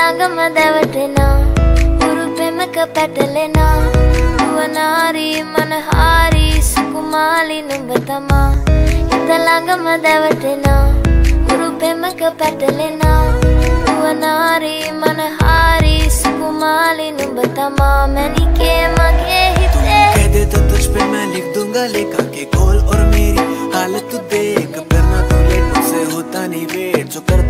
ළඟම දැවටෙනා උරු පෙමක පැටලෙනා නුවනාරී මනහාරී සුකුමාලි නුඹ තමා හිත ළඟම දැවටෙනා උරු පෙමක පැටලෙනා නුවනාරී මනහාරී සුකුමාලි නුඹ තමා මැණිකේ මගේ හිතේ कह दे तो तुझ पे मैं लिख दूंगा लेखा के कॉल और मेरी हालत तू देख करना तो लेट मुझसे होता नहीं वेट जो कर